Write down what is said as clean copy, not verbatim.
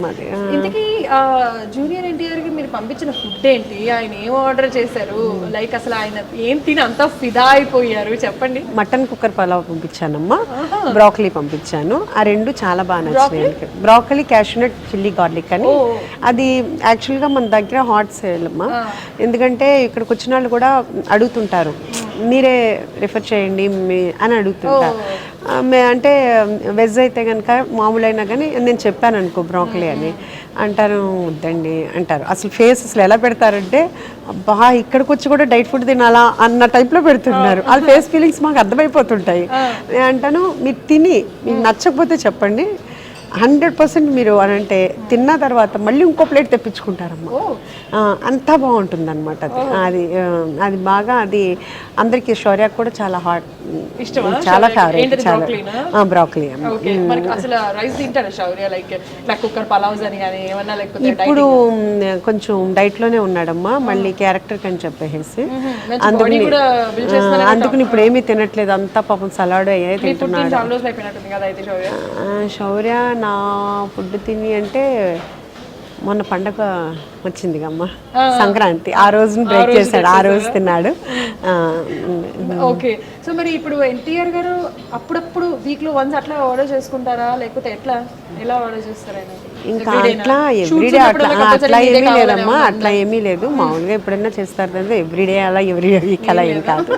అది ఇంతకీ జూనియర్ ఎన్టీఆర్ కి మీరు పంపించిన ఫుడ్ ఏంటి, ఆయన ఏం ఆర్డర్ చేశారు, లైక్ అసలు ఆయన ఏం తిని అంతా ఫిదా అయిపోయారు చెప్పండి. మటన్ కుక్కర్ పలావ్ పంపించానమ్మా, బ్రాకలీ పంపించాను. ఆ రెండు చాలా బాగా నచ్చినాయి. బ్రాకలీ క్యాష్యూనట్ చిల్లీ గార్లిక్ అని, అది యాక్చువల్గా మన దగ్గర హాట్ సేల్ అమ్మా. ఎందుకంటే ఇక్కడికి వచ్చిన వాళ్ళు కూడా అడుగుతుంటారు, మీరే రిఫర్ చేయండి అని అడుగుతుంటారు. అంటే వెజ్ అయితే కనుక మామూలు అయినా కానీ నేను చెప్పాను అనుకో బ్రాకలీ అని అంటారు, వద్దండి అంటారు. అసలు ఫేస్ అసలు ఎలా పెడతారంటే, అబ్బా ఇక్కడికి వచ్చి కూడా డైట్ ఫుడ్ తినాలా అన్న టైప్లో పెడుతున్నారు. వాళ్ళ ఫేస్ ఫీలింగ్స్ మాకు అర్థమైపోతుంటాయి. నేను అంటాను, మీరు తిని మీకు నచ్చకపోతే చెప్పండి, 100% మీరు అని అంటే తిన్న తర్వాత మళ్ళీ ఇంకో ప్లేట్ తెప్పించుకుంటారమ్మా. అంతా బాగుంటుంది అనమాట. అది అది బాగా అది అందరికీ శౌర్యకు కూడా చాలా హాట్ ఇష్టం, చాలా ఫేవరెట్. చాలా బ్రాకలీ ఇప్పుడు కొంచెం డైట్ లోనే ఉన్నాడమ్మా, మళ్ళీ క్యారెక్టర్ కని చెప్పేసి అందుకని ఇప్పుడు ఏమీ తినట్లేదు, అంతా పాపం సలాడ్ అయ్యే తింటున్నాడు. శౌర్య నా ఫుడ్ తిని అంటే మొన్న పండగ వచ్చింది అమ్మ, సంక్రాంతి, ఆ రోజుని బ్రేక్ చేశాడు, ఆ రోజు తిన్నాడు. ఓకే, సో మరి ఇప్పుడు ఎన్టీఆర్ గారు అప్పుడప్పుడు వీక్లో వన్స్ అట్లా ఆర్డర్ చేసుకుంటారా, లేకపోతే ఎలా ఆర్డర్ చేస్తారా? ఇంకా అట్లా ఎవ్రీడే అట్లా ఏమీ లేదమ్మా, అట్లా ఏమీ లేదు. మామూలుగా ఎప్పుడైనా చేస్తారు, ఎవ్రీడే అలా ఎవ్రీ వీక్ అలా ఏం కాదు.